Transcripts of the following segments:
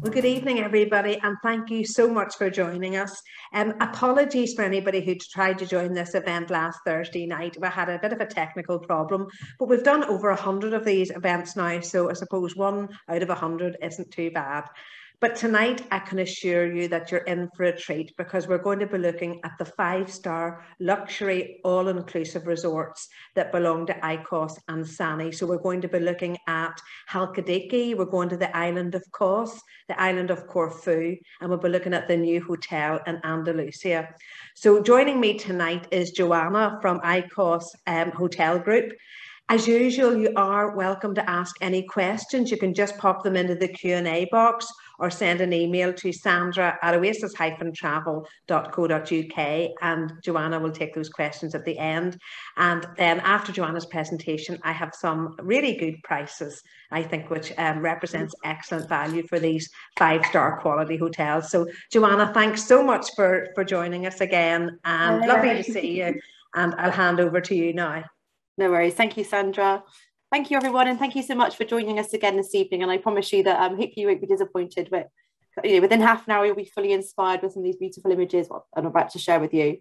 Well, good evening, everybody, and thank you so much for joining us. Apologies for anybody who tried to join this event last Thursday night. We had a bit of a technical problem, but we've done over 100 of these events now, so I suppose 1 out of 100 isn't too bad. But tonight, I can assure you that you're in for a treat because we're going to be looking at the 5-star luxury all-inclusive resorts that belong to Ikos and Sani. So we're going to be looking at Halkidiki, we're going to the island of Kos, the island of Corfu, and we'll be looking at the new hotel in Andalusia. So joining me tonight is Joanna from Ikos Hotel Group. As usual, you are welcome to ask any questions. You can just pop them into the Q&A box or send an email to sandra@oasis-travel.co.uk, and Joanna will take those questions at the end. And then after Joanna's presentation, I have some really good prices, I think, which represents excellent value for these 5-star quality hotels. So Joanna, thanks so much for joining us again, and lovely to see you. And I'll hand over to you now. No worries. Thank you, Sandra. Thank you, everyone, and thank you so much for joining us again this evening. And I promise you that hopefully you won't be disappointed, but within half an hour you'll be fully inspired with some of these beautiful images I'm about to share with you.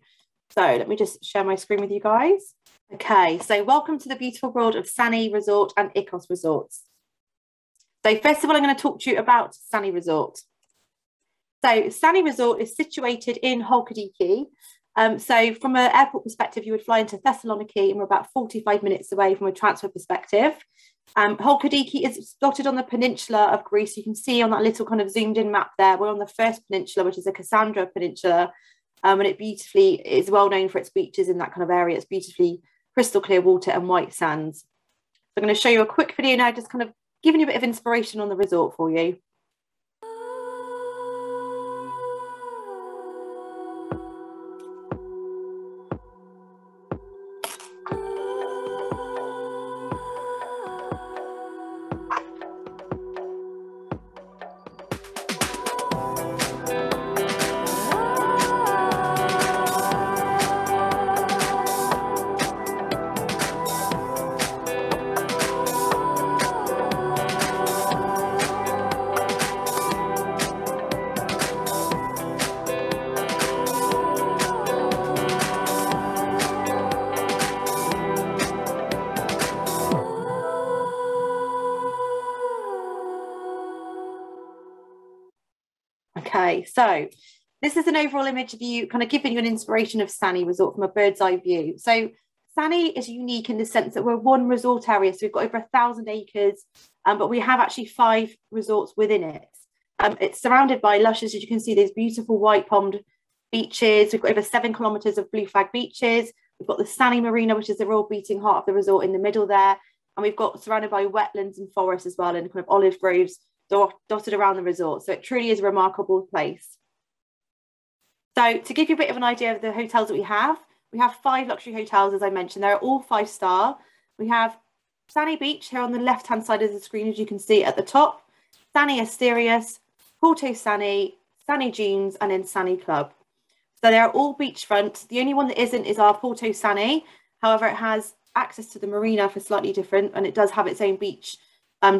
So let me just share my screen with you guys. Okay, so welcome to the beautiful world of Sani Resort and Ikos Resorts. So first of all, I'm going to talk to you about Sani Resort. So Sani Resort is situated in Halkidiki. So from an airport perspective, you would fly into Thessaloniki and we're about 45 minutes away from a transfer perspective. Halkidiki is dotted on the peninsula of Greece. You can see on that little kind of zoomed in map there, we're on the first peninsula, which is the Cassandra Peninsula. And it beautifully is well known for its beaches in that kind of area. It's beautifully crystal clear water and white sands. So I'm going to show you a quick video now, just kind of giving you a bit of inspiration on the resort for you. Okay, so this is an overall image of you, kind of giving you an inspiration of Sani Resort from a bird's eye view. So Sani is unique in the sense that we're one resort area, so we've got over 1,000 acres, but we have actually 5 resorts within it. It's surrounded by luscious, as you can see, these beautiful white palmed beaches. We've got over 7 kilometres of blue flag beaches. We've got the Sani Marina, which is the real beating heart of the resort in the middle there. And we've got surrounded by wetlands and forests as well, and kind of olive groves dotted around the resort. So it truly is a remarkable place. So to give you a bit of an idea of the hotels that we have 5 luxury hotels, as I mentioned. They're all 5-star. We have Sani Beach here on the left-hand side of the screen, as you can see at the top, Sani Asterias, Porto Sani, Sani Dunes, and then Sani Club. So they're all beachfront. The only one that isn't is our Porto Sani. However, it has access to the marina for slightly different, and it does have its own beach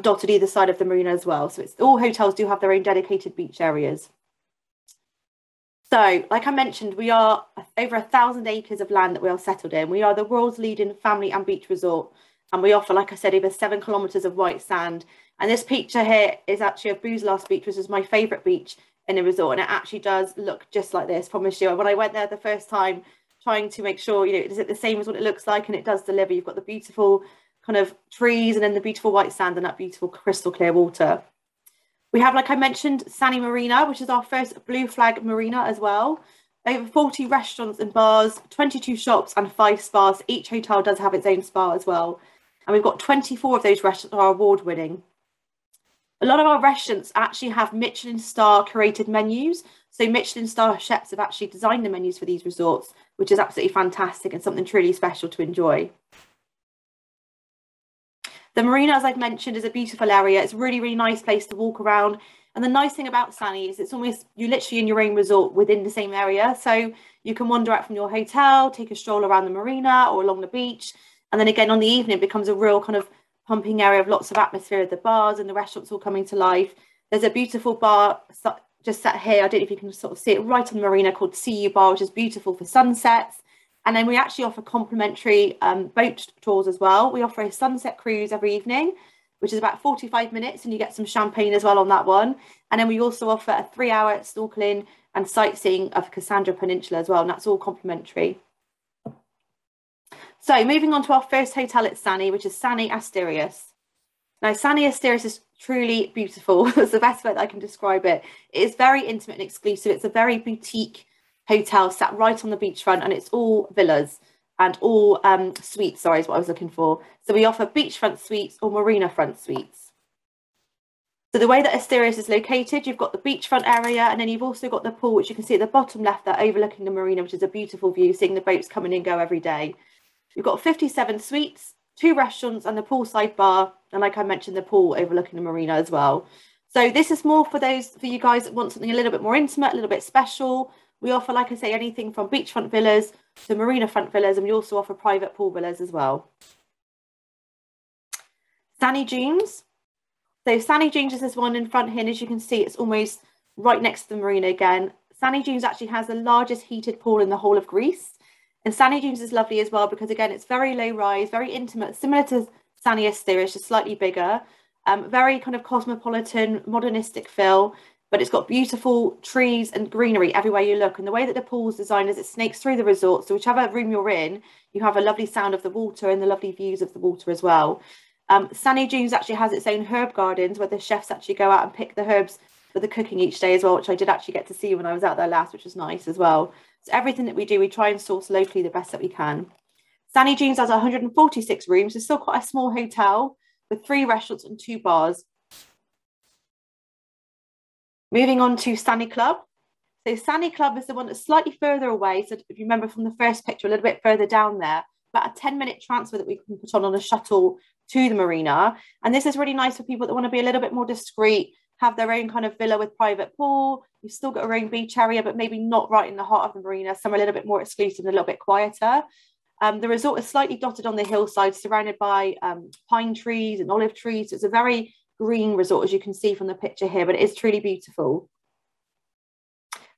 dotted either side of the marina as well. So it's all hotels do have their own dedicated beach areas. So like I mentioned, we are over 1,000 acres of land that we are settled in. We are the world's leading family and beach resort, and we offer, like I said, over 7 kilometres of white sand. And this picture here is actually of Bouzelas Beach, which is my favourite beach in the resort, and it actually does look just like this, promise you. When I went there the first time, trying to make sure, is it the same as what it looks like, and it does deliver. You've got the beautiful kind of trees and then the beautiful white sand and that beautiful crystal clear water. We have, like I mentioned, Sani Marina, which is our first blue flag marina as well. Over 40 restaurants and bars, 22 shops and 5 spas. Each hotel does have its own spa as well. And we've got 24 of those restaurants are award winning. A lot of our restaurants actually have Michelin star curated menus. So Michelin star chefs have actually designed the menus for these resorts, which is absolutely fantastic and something truly special to enjoy. The marina, as I've mentioned, is a beautiful area. It's a really, really nice place to walk around. And the nice thing about Sani is it's almost, you're literally in your own resort within the same area. So you can wander out from your hotel, take a stroll around the marina or along the beach. And then again, on the evening, it becomes a real kind of pumping area of lots of atmosphere at the bars and the restaurants all coming to life. There's a beautiful bar just sat here. I don't know if you can sort of see it right on the marina, called CU Bar, which is beautiful for sunsets. And then we actually offer complimentary boat tours as well. We offer a sunset cruise every evening, which is about 45 minutes, and you get some champagne as well on that one. And then we also offer a 3-hour snorkeling and sightseeing of Cassandra Peninsula as well, and that's all complimentary. So moving on to our first hotel at Sani, which is Sani Asturias. Now, Sani Asturias is truly beautiful. That's the best way that I can describe it. It is very intimate and exclusive. It's a very boutique hotel sat right on the beachfront, and it's all villas and all suites, sorry, is what I was looking for. So we offer beachfront suites or marina front suites. So the way that Asturias is located, you've got the beachfront area, and then you've also got the pool, which you can see at the bottom left there, overlooking the marina, which is a beautiful view, seeing the boats come in and go every day. You've got 57 suites, 2 restaurants and the poolside bar, and like I mentioned, the pool overlooking the marina as well. So this is more for you guys that want something a little bit more intimate, a little bit special. We offer, like I say, anything from beachfront villas to marina front villas, and we also offer private pool villas as well. Sani Dunes. So Sani Dunes is this one in front here, and as you can see, it's almost right next to the marina again. Sani Dunes actually has the largest heated pool in the whole of Greece. And Sani Dunes is lovely as well because, again, it's very low rise, very intimate, similar to Sani Asturias, just slightly bigger. Very kind of cosmopolitan, modernistic feel, but it's got beautiful trees and greenery everywhere you look. And the way that the pool is designed is it snakes through the resort. So whichever room you're in, you have a lovely sound of the water and the lovely views of the water as well. Sani Dunes actually has its own herb gardens where the chefs actually go out and pick the herbs for the cooking each day as well, which I did actually get to see when I was out there last, which was nice as well. So everything that we do, we try and source locally the best that we can. Sani Dunes has 146 rooms. It's still quite a small hotel with 3 restaurants and 2 bars. Moving on to Sani Club. So Sani Club is the one that's slightly further away. So if you remember from the first picture, a little bit further down there, about a 10-minute transfer that we can put on a shuttle to the marina. And this is really nice for people that want to be a little bit more discreet, have their own kind of villa with private pool. You've still got your own beach area, but maybe not right in the heart of the marina, somewhere a little bit more exclusive and a little bit quieter. The resort is slightly dotted on the hillside, surrounded by pine trees and olive trees. So it's a very green resort, as you can see from the picture here, but it is truly beautiful.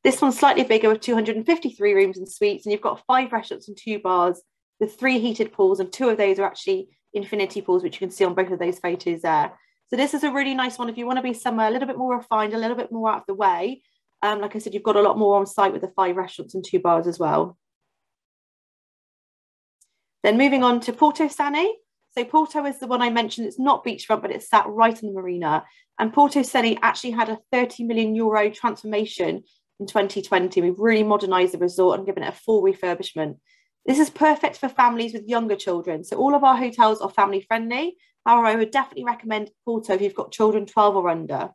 This one's slightly bigger with 253 rooms and suites, and you've got 5 restaurants and 2 bars with 3 heated pools, and 2 of those are actually infinity pools, which you can see on both of those photos there. So this is a really nice one if you want to be somewhere a little bit more refined, a little bit more out of the way. Like I said, you've got a lot more on site with the 5 restaurants and 2 bars as well. Then moving on to Porto Sani. So Porto is the one I mentioned. It's not beachfront, but it's sat right on the marina. And Porto Sani actually had a €30 million transformation in 2020. We've really modernised the resort and given it a full refurbishment. This is perfect for families with younger children. So all of our hotels are family friendly. However, I would definitely recommend Porto if you've got children 12 or under.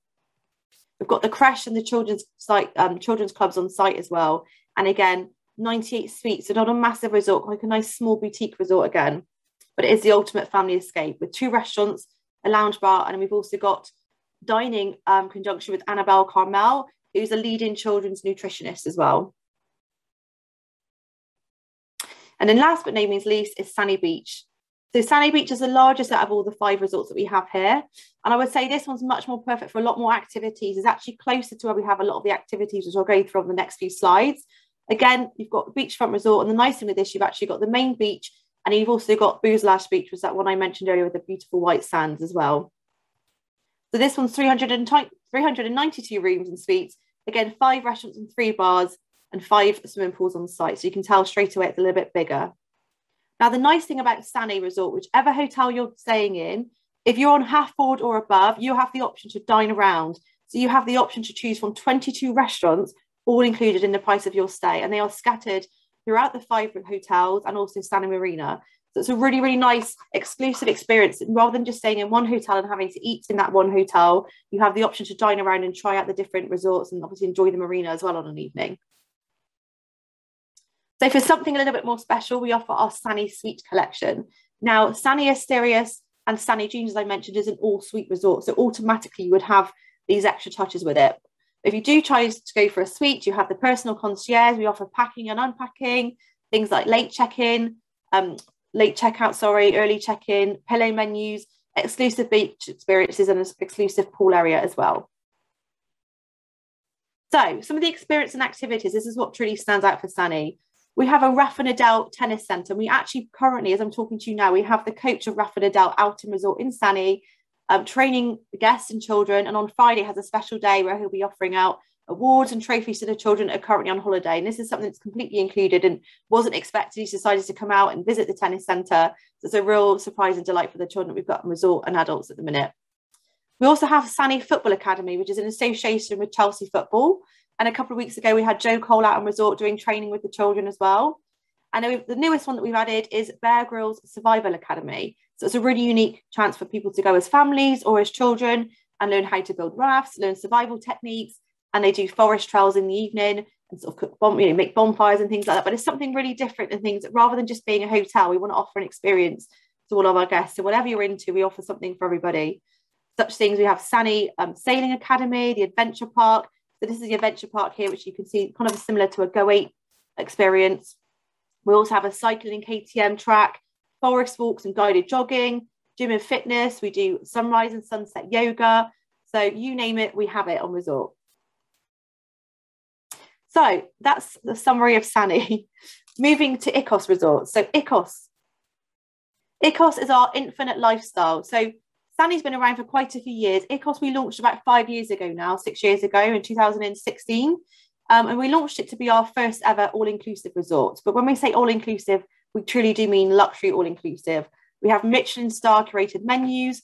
We've got the creche and the children's clubs on site as well. And again, 98 suites, so not a massive resort, like a nice small boutique resort again. But it is the ultimate family escape with 2 restaurants, a lounge bar, and we've also got dining in conjunction with Annabelle Carmel, who's a leading children's nutritionist as well. And then last but no means least is Sani Beach. So Sani Beach is the largest out of all the 5 resorts that we have here. And I would say this one's much more perfect for a lot more activities. It's actually closer to where we have a lot of the activities, which I'll go through on the next few slides. Again, you've got a beachfront resort, and the nice thing with this, you've actually got the main beach, and you've also got Bouzelash Beach, was that one I mentioned earlier with the beautiful white sands as well. So this one's 392 rooms and suites. Again, 5 restaurants and 3 bars and 5 swimming pools on site. So you can tell straight away it's a little bit bigger. Now, the nice thing about Sani Resort, whichever hotel you're staying in, if you're on half board or above, you have the option to dine around. So you have the option to choose from 22 restaurants, all included in the price of your stay. And they are scattered throughout the 5 hotels and also Sani Marina. So it's a really, really nice exclusive experience. Rather than just staying in one hotel and having to eat in that one hotel, you have the option to dine around and try out the different resorts and obviously enjoy the marina as well on an evening. So for something a little bit more special, we offer our Sani Suite collection. Now, Sani Asturias and Sani Dunes, as I mentioned, is an all-suite resort. So automatically you would have these extra touches with it. If you do try to go for a suite, you have the personal concierge. We offer packing and unpacking, things like late check-in, late checkout, early check-in, pillow menus, exclusive beach experiences, and an exclusive pool area as well. So some of the experience and activities, this is what truly stands out for Sani. We have a Rafa Nadal tennis centre. We actually currently, as I'm talking to you now, we have the coach of Rafa Nadal out in resort in Sani, training guests and children. And on Friday has a special day where he'll be offering out awards and trophies to the children that are currently on holiday. And this is something that's completely included and wasn't expected. He's decided to come out and visit the tennis centre. So it's a real surprise and delight for the children that we've got in resort and adults at the minute. We also have Sani Football Academy, which is an association with Chelsea Football. And a couple of weeks ago, we had Joe Cole out on resort doing training with the children as well. And the newest one that we've added is Bear Grylls Survival Academy. So it's a really unique chance for people to go as families or as children and learn how to build rafts, learn survival techniques. And they do forest trails in the evening and sort of cook, make bonfires and things like that. But it's something really different and things that rather than just being a hotel, we want to offer an experience to all of our guests. So whatever you're into, we offer something for everybody. Such things, we have Sani Sailing Academy, the Adventure Park. So this is the Adventure Park here, which you can see kind of similar to a Go 8 experience. We also have a cycling KTM track, forest walks and guided jogging, gym and fitness. We do sunrise and sunset yoga. So you name it, we have it on resort. So that's the summary of Sani. Moving to Ikos Resorts. So Ikos is our infinite lifestyle. So Sani's been around for quite a few years. Ikos we launched about 5 years ago now, 6 years ago in 2016. And we launched it to be our first ever all-inclusive resort. But when we say all-inclusive, we truly do mean luxury all-inclusive. We have Michelin star curated menus,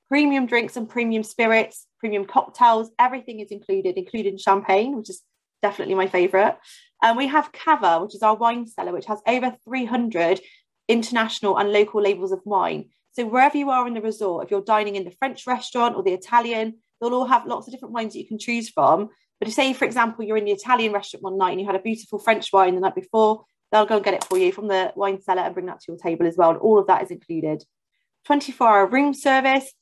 premium drinks and premium spirits, premium cocktails. Everything is included, including champagne, which is definitely my favourite. And we have Cava, which is our wine cellar, which has over 300 international and local labels of wine. So wherever you are in the resort, if you're dining in the French restaurant or the Italian, they'll all have lots of different wines that you can choose from. But if, say, for example, you're in the Italian restaurant one night and you had a beautiful French wine the night before, they'll go and get it for you from the wine cellar and bring that to your table as well. And all of that is included. 24-hour room service,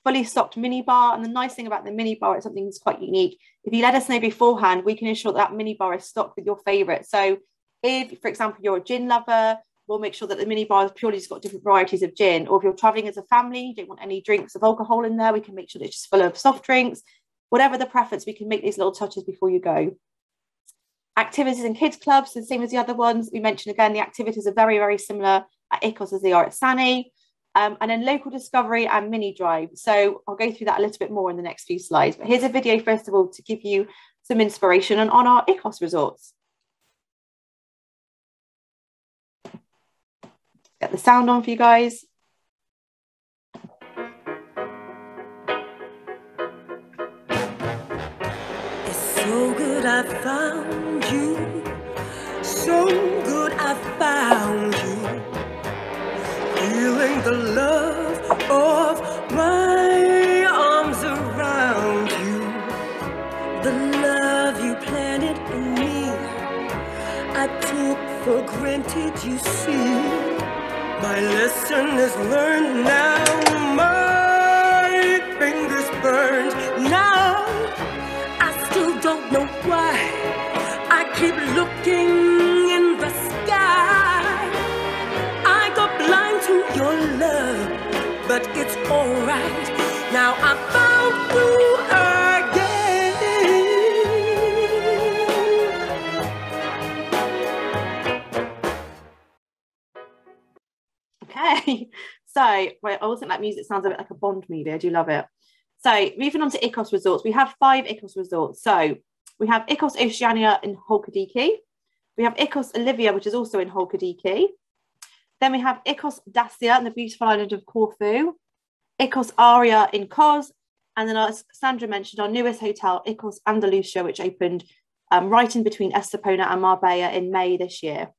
fully stocked minibar. And the nice thing about the minibar is something that's quite unique. If you let us know beforehand, we can ensure that minibar is stocked with your favourite. So if, for example, you're a gin lover, we'll make sure that the minibar has purely just got different varieties of gin. Or if you're traveling as a family, you don't want any drinks of alcohol in there, we can make sure that it's just full of soft drinks. Whatever the preference, we can make these little touches before you go. Activities and kids clubs, the same as the other ones. We mentioned again, the activities are very, very similar at Ikos as they are at Sani. And then local discovery and mini drive. So I'll go through that a little bit more in the next few slides. But here's a video, first of all, to give you some inspiration on our Ikos resorts. Get the sound on for you guys. It's so good I found you. So good I found you. Feeling the love of my arms around you. The love you planted in me, I took for granted, you see. My lesson is learned now, my fingers burned now. I still don't know why I keep looking in the sky. I go blind to your love, but it's alright. Now I found you again. Okay, so right, I always think that music sounds a bit like a Bond movie. I do love it. So moving on to Ikos resorts, we have 5 Ikos resorts. So we have Ikos Oceania in Halkidiki. We have Ikos Olivia, which is also in Halkidiki. Then we have Ikos Dacia in the beautiful island of Corfu. Ikos Aria in Kos. And then, as Sandra mentioned, our newest hotel, Ikos Andalusia, which opened right in between Estepona and Marbella in May this year.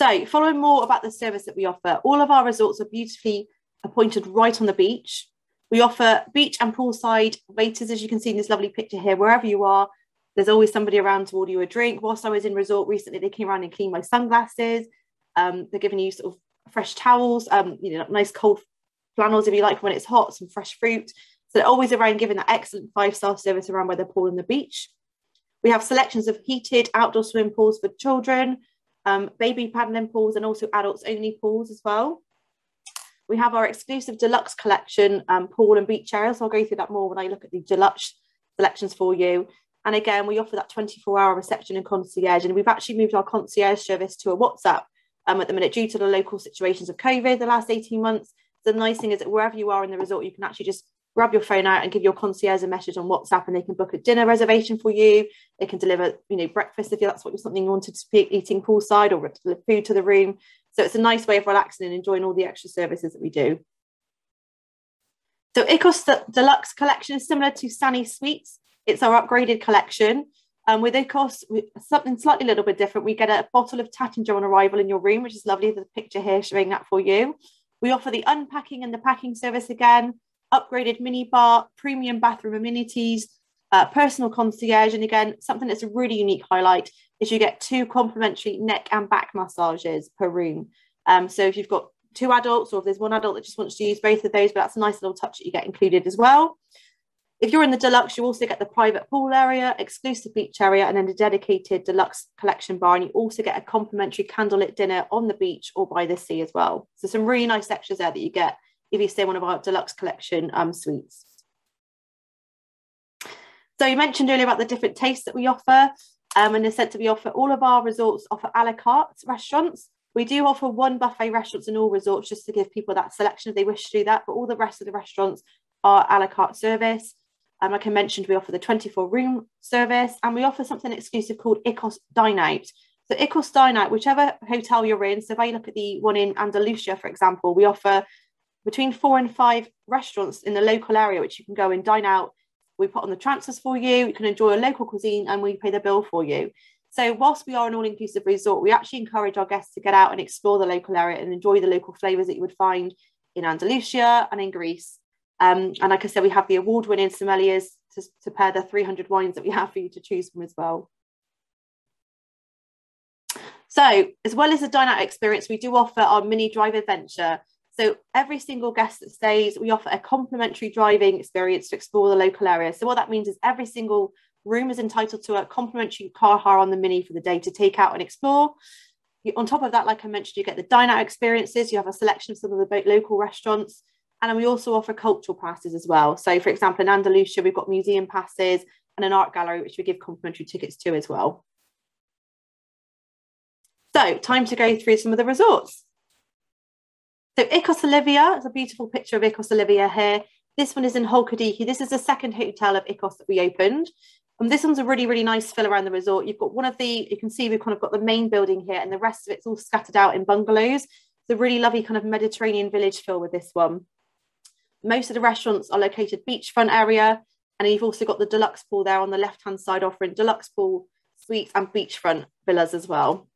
So following more about the service that we offer, all of our resorts are beautifully appointed right on the beach. We offer beach and poolside waiters, as you can see in this lovely picture here. Wherever you are, there's always somebody around to order you a drink. Whilst I was in resort recently, they came around and cleaned my sunglasses. They're giving you sort of fresh towels, nice cold flannels if you like when it's hot, some fresh fruit. So they're always around giving that excellent 5-star service around where they're pool and the beach. We have selections of heated outdoor swim pools for children, baby paddling pools, and also adults only pools as well. We have our exclusive deluxe collection pool and beach areas. So I'll go through that more when I look at the deluxe selections for you. And again, we offer that 24-hour reception and concierge. And we've actually moved our concierge service to a WhatsApp at the minute due to the local situations of COVID the last 18 months. The nice thing is that wherever you are in the resort, you can actually just grab your phone out and give your concierge a message on WhatsApp, and they can book a dinner reservation for you. They can deliver, breakfast if that's something you wanted to be eating poolside, or deliver food to the room. So it's a nice way of relaxing and enjoying all the extra services that we do. So Ikos Deluxe collection is similar to Sani Suites. It's our upgraded collection. With Ikos, something slightly a little bit different. We get a bottle of Taittinger on arrival in your room, which is lovely. There's a picture here showing that for you. We offer the unpacking and the packing service again, upgraded mini bar, premium bathroom amenities, personal concierge. And again, something that's a really unique highlight is you get 2 complimentary neck and back massages per room. So if you've got 2 adults, or if there's 1 adult that just wants to use both of those, but that's a nice little touch that you get included as well. If you're in the deluxe, you also get the private pool area, exclusive beach area, and then a dedicated deluxe collection bar. And you also get a complimentary candlelit dinner on the beach or by the sea as well. So some really nice extras there that you get if you stay in one of our deluxe collection suites. So you mentioned earlier about the different tastes that we offer. In the sense that we offer, all of our resorts offer a la carte restaurants. We do offer 1 buffet restaurants in all resorts just to give people that selection if they wish to do that, but all the rest of the restaurants are a la carte service. Like I mentioned, we offer the 24-room service, and we offer something exclusive called Ikos Dine Out. So Ikos Dine Out, whichever hotel you're in, so if I look at the one in Andalusia, for example, we offer between 4 and 5 restaurants in the local area, which you can go and dine out. We put on the transfers for you, you can enjoy a local cuisine, and we pay the bill for you. So whilst we are an all-inclusive resort, we actually encourage our guests to get out and explore the local area and enjoy the local flavours that you would find in Andalusia and in Greece. And like I said, we have the award-winning sommeliers to pair the 300 wines that we have for you to choose from as well. So as well as the dine-out experience, we do offer our mini drive adventure. So every single guest that stays, we offer a complimentary driving experience to explore the local area. So what that means is every single room is entitled to a complimentary car hire on the Mini for the day to take out and explore. On top of that, like I mentioned, you get the dine-out experiences. You have a selection of some of the local restaurants. And then we also offer cultural passes as well. So for example, in Andalusia, we've got museum passes and an art gallery, which we give complimentary tickets to as well. So time to go through some of the resorts. So Ikos Olivia is a beautiful picture of Ikos Olivia here. This one is in Halkidiki. This is the second hotel of Ikos that we opened. This one's a really, really nice feel around the resort. You've got you can see we've kind of got the main building here, and the rest of it's all scattered out in bungalows. It's a really lovely kind of Mediterranean village feel with this one. Most of the restaurants are located beachfront area, and you've also got the deluxe pool there on the left-hand side, offering deluxe pool, suites and beachfront villas as well.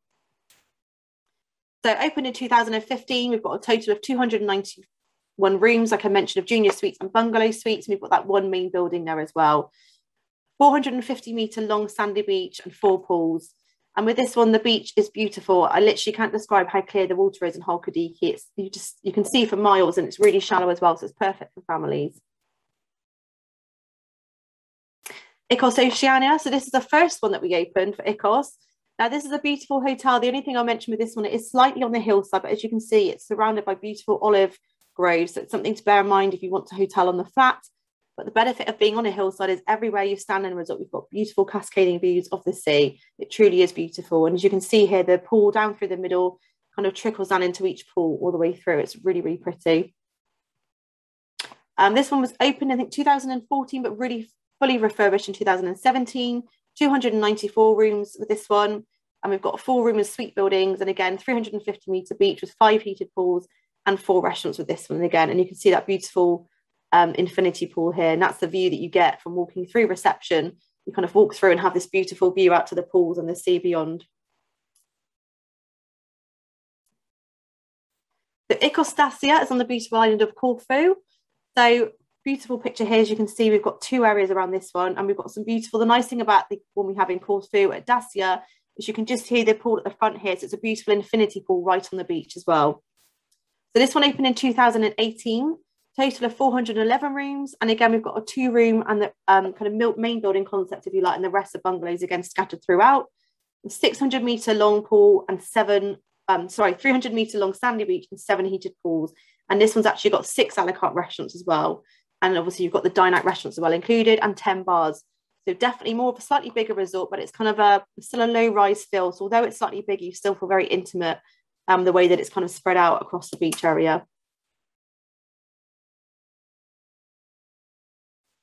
So opened in 2015, we've got a total of 291 rooms, like I mentioned, of junior suites and bungalow suites. And we've got that one main building there as well. 450-metre long sandy beach and 4 pools. And with this one, the beach is beautiful. I literally can't describe how clear the water is in Halkidiki. You can see for miles, and it's really shallow as well, so it's perfect for families. Ikos Oceania. So this is the first one that we opened for Ikos. Now, this is a beautiful hotel. The only thing I'll mention with this one, it is slightly on the hillside, but as you can see, it's surrounded by beautiful olive groves. So it's something to bear in mind if you want to hotel on the flat. But the benefit of being on a hillside is everywhere you stand in a resort, we've got beautiful cascading views of the sea. It truly is beautiful. And as you can see here, the pool down through the middle kind of trickles down into each pool all the way through. It's really, really pretty. This one was opened, I think, 2014, but really fully refurbished in 2017. 294 rooms with this one. And we've got 4 room and suite buildings. And again, 350-metre beach with 5 heated pools and 4 restaurants with this one again. And you can see that beautiful infinity pool here, and that's the view that you get from walking through reception. You kind of walk through and have this beautiful view out to the pools and the sea beyond. The Ikos Dacia is on the beautiful island of Corfu. So beautiful picture here. As you can see, we've got 2 areas around this one, and we've got some beautiful, the nice thing about the one we have in Corfu at Dacia is you can just hear the pool at the front here. So it's a beautiful infinity pool right on the beach as well. So this one opened in 2018. Total of 411 rooms, and again we've got a 2-room and the kind of main building concept, if you like, and the rest of bungalows again scattered throughout. 600-metre long pool and 300-metre long sandy beach and 7 heated pools. And this one's actually got 6 a la carte restaurants as well, and obviously you've got the dine-out restaurants as well included, and 10 bars. So So definitely more of a slightly bigger resort, but it's kind of still a low rise feel. So although it's slightly bigger, you still feel very intimate the way that it's kind of spread out across the beach area.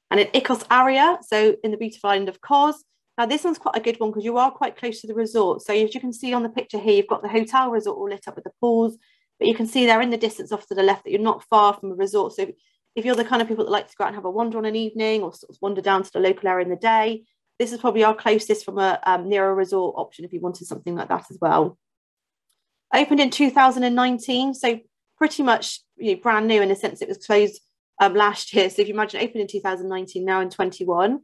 And in Ikos area, so in the beautiful island of Kos. Now this one's quite a good one because you are quite close to the resort. So as you can see on the picture here, you've got the hotel resort all lit up with the pools, but you can see there in the distance off to the left that you're not far from a resort. So if you're the kind of people that like to go out and have a wander on an evening or sort of wander down to the local area in the day, this is probably our closest from a near a resort option if you wanted something like that as well. Opened in 2019, so pretty much brand new in the sense it was closed last year. So if you imagine opened in 2019, now in 21,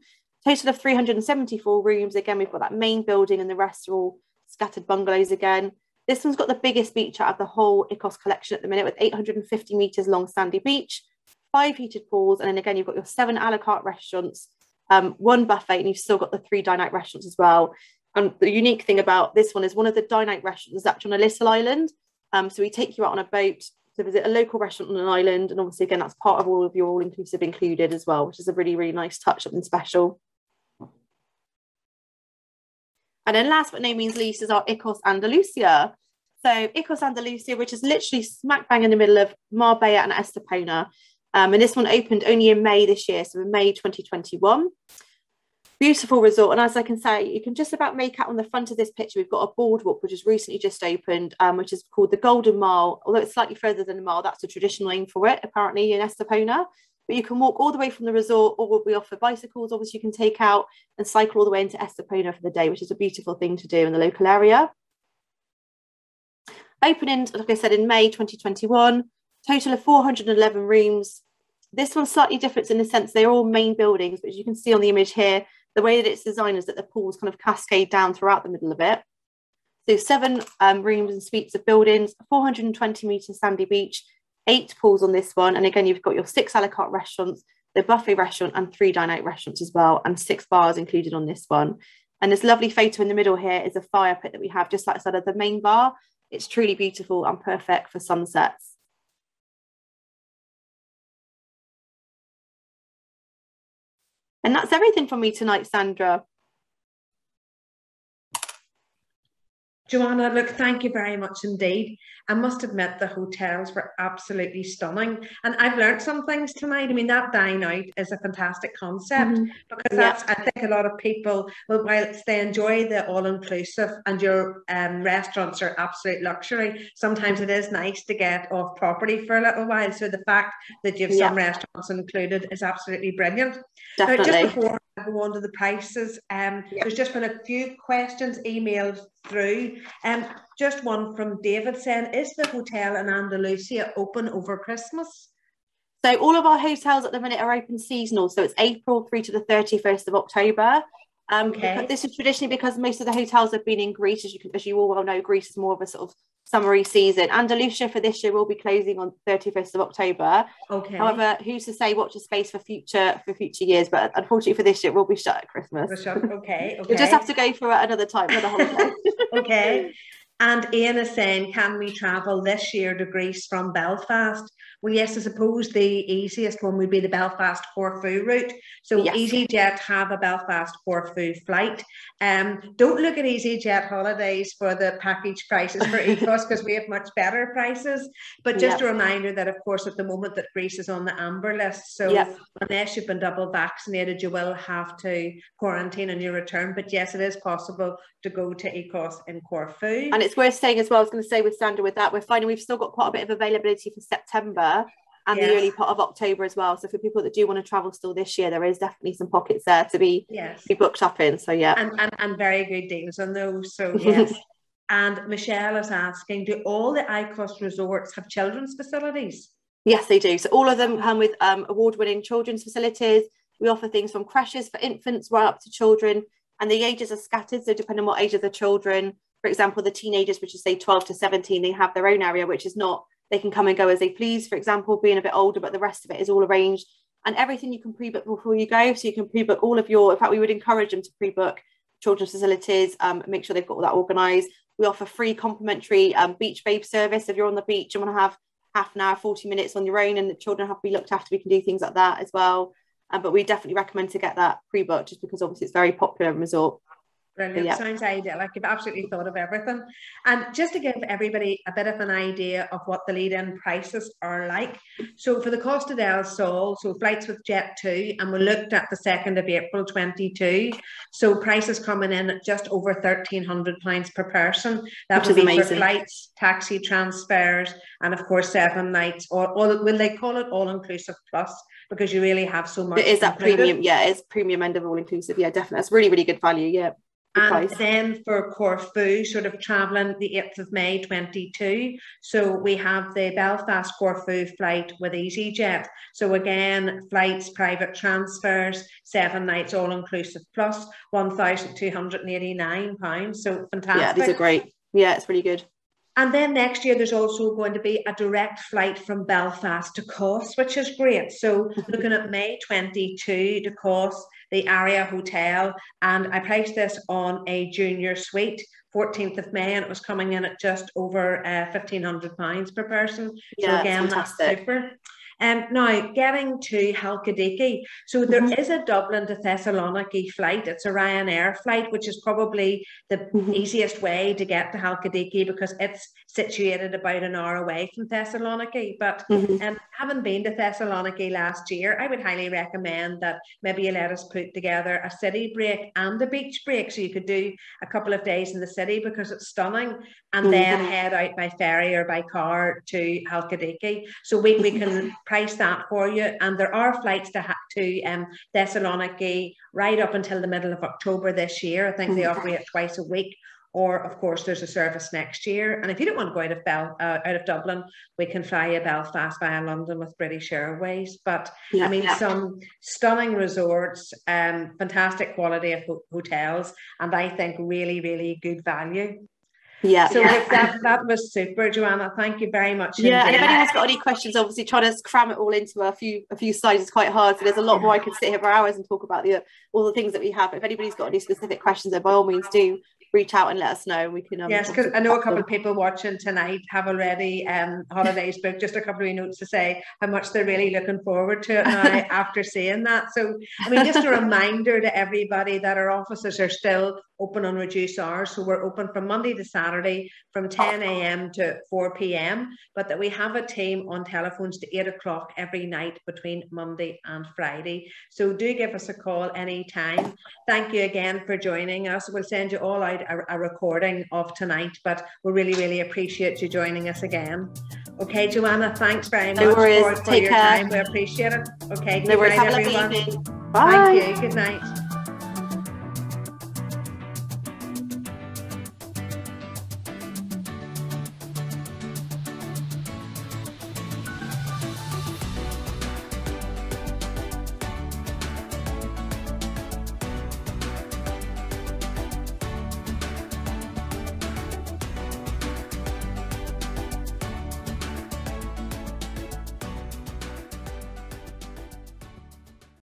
total of 374 rooms. Again, we've got that main building and the rest are all scattered bungalows again. This one's got the biggest beach out of the whole Ikos collection at the minute with 850 metres long sandy beach, 5 heated pools, and then again you've got your 7 a la carte restaurants, 1 buffet, and you've still got the 3 dine-out restaurants as well. And the unique thing about this one is one of the dine-out restaurants is actually on a little island. So we take you out on a boat to visit a local restaurant on an island, and obviously again that's part of all of your all-inclusive included as well, which is a really, really nice touch, something special. And then last but no means least is our Ikos Andalusia. So Ikos Andalusia, which is literally smack bang in the middle of Marbella and Estepona. And this one opened only in May this year, so in May 2021. Beautiful resort, and as I can say, you can just about make out on the front of this picture, we've got a boardwalk which has recently just opened, which is called the Golden Mile. Although it's slightly further than a mile, that's the traditional name for it, apparently in Estepona. But you can walk all the way from the resort, or we offer bicycles, obviously you can take out and cycle all the way into Estepona for the day, which is a beautiful thing to do in the local area. Opening, like I said, in May 2021, total of 411 rooms. This one's slightly different in the sense they're all main buildings, but as you can see on the image here, the way that it's designed is that the pools kind of cascade down throughout the middle of it. So 7 rooms and suites of buildings, 420 metre sandy beach, 8 pools on this one. And again, you've got your 6 a la carte restaurants, the buffet restaurant and 3 dine-out restaurants as well, and 6 bars included on this one. And this lovely photo in the middle here is a fire pit that we have just outside of the main bar. It's truly beautiful and perfect for sunsets. And that's everything from me tonight, Sandra. Joanna, look, thank you very much indeed. I must admit the hotels were absolutely stunning. And I've learned some things tonight. I mean, that dine out is a fantastic concept because that's, I think a lot of people, well, whilst they enjoy the all-inclusive and your restaurants are absolute luxury, sometimes it is nice to get off property for a little while. So the fact that you have some restaurants included is absolutely brilliant. Definitely. Now, just before I go on to the prices, there's just been a few questions emailed through. Just one from David saying, is the hotel in Andalusia open over Christmas? So all of our hotels at the minute are open seasonal. So it's April through to the 31st of October. This is traditionally because most of the hotels have been in Greece. As you all well know, Greece is more of a sort of summery season. Andalusia for this year will be closing on 31st of October. Okay. However, who's to say watch the space for future years? But unfortunately for this year, it will be shut at Christmas. Okay. You'll just have to go for another time, another holiday. Okay. And Ian is saying, can we travel this year to Greece from Belfast? Well, yes, I suppose the easiest one would be the Belfast Corfu route. So yes. EasyJet have a Belfast Corfu flight. Don't look at EasyJet holidays for the package prices for Ikos because we have much better prices. But just a reminder that, of course, at the moment that Greece is on the amber list. So unless you've been double vaccinated, you will have to quarantine on your return. But yes, it is possible to go to Ikos in Corfu. And it's worth saying as well, I was going to say with Sandra, with that, we're finding we've still got quite a bit of availability for September and the early part of October as well. So for people that do want to travel still this year, there is definitely some pockets there to be booked up in. So and very good deals on those. So yes. And Michelle is asking, do all the Ikos resorts have children's facilities? Yes, they do. So all of them come with award-winning children's facilities. We offer things from creches for infants right up to children, and the ages are scattered. So depending on what age of the children, for example, the teenagers, which is say 12 to 17, they have their own area, which is not, they can come and go as they please, for example, being a bit older, but the rest of it is all arranged. And everything you can pre-book before you go. So you can pre-book all of your, in fact, we would encourage them to pre-book children's facilities, make sure they've got all that organised. We offer free complimentary beach babe service. If you're on the beach and want to have half an hour, 40 minutes on your own and the children have to be looked after, we can do things like that as well. but we definitely recommend to get that pre-booked, just because obviously it's very popular resort. Brilliant. Yeah. Sounds ideal. Like, you've absolutely thought of everything. And just to give everybody a bit of an idea of what the lead-in prices are like. So for the Costa del Sol, so flights with Jet2, and we looked at the 2nd of April 22. So prices coming in at just over £1,300 per person. That would be amazing. For flights, taxi transfers, and of course 7 nights, or will they call it all-inclusive plus? Because you really have so much. It is that premium, yeah, it's premium end of all-inclusive. Yeah, definitely. That's really, really good value, yeah. And then for Corfu, sort of travelling the 8th of May 22. So we have the Belfast Corfu flight with EasyJet. So again, flights, private transfers, 7 nights, all inclusive, plus £1,289. So fantastic. Yeah, these are great. Yeah, it's really good. And then next year, there's also going to be a direct flight from Belfast to Kos, which is great. So looking at May 22 to Kos, the Aria Hotel, and I priced this on a junior suite, 14th of May, and it was coming in at just over £1,500 per person. Yeah, so again, that's super. Now, getting to Halkidiki, so there is a Dublin to Thessaloniki flight. It's a Ryanair flight, which is probably the easiest way to get to Halkidiki, because it's situated about an hour away from Thessaloniki. But having been to Thessaloniki last year, I would highly recommend that maybe you let us put together a city break and a beach break, so you could do a couple of days in the city because it's stunning, and then head out by ferry or by car to Halkidiki. So we can price that for you, and there are flights to Thessaloniki right up until the middle of October this year. I think they operate twice a week, or of course there's a service next year. And if you don't want to go out of Dublin, we can fly you Belfast via London with British Airways. But I mean, some stunning resorts, fantastic quality of hotels, and I think really, really good value. Yeah. So that was super, Joanna. Thank you very much. Yeah, and if anyone's got any questions, obviously trying to cram it all into a few slides is quite hard. So there's a lot more. I could sit here for hours and talk about all the things that we have. But if anybody's got any specific questions, then by all means do reach out and let us know. We can yes, because I know a couple of people watching tonight have already holidays booked. Just a couple of notes to say how much they're really looking forward to it now after seeing that. So I mean, just a reminder to everybody that our offices are still open on reduced hours. So we're open from Monday to Saturday from 10 a.m. to 4 p.m. but that we have a team on telephones to 8 o'clock every night between Monday and Friday. So do give us a call anytime. Thank you again for joining us. We'll send you all out a recording of tonight, but we really, really appreciate you joining us again. Okay, Joanna, thanks very much for your time. We appreciate it. Okay, no worries. Have a lovely evening. Bye. Thank you. Good night.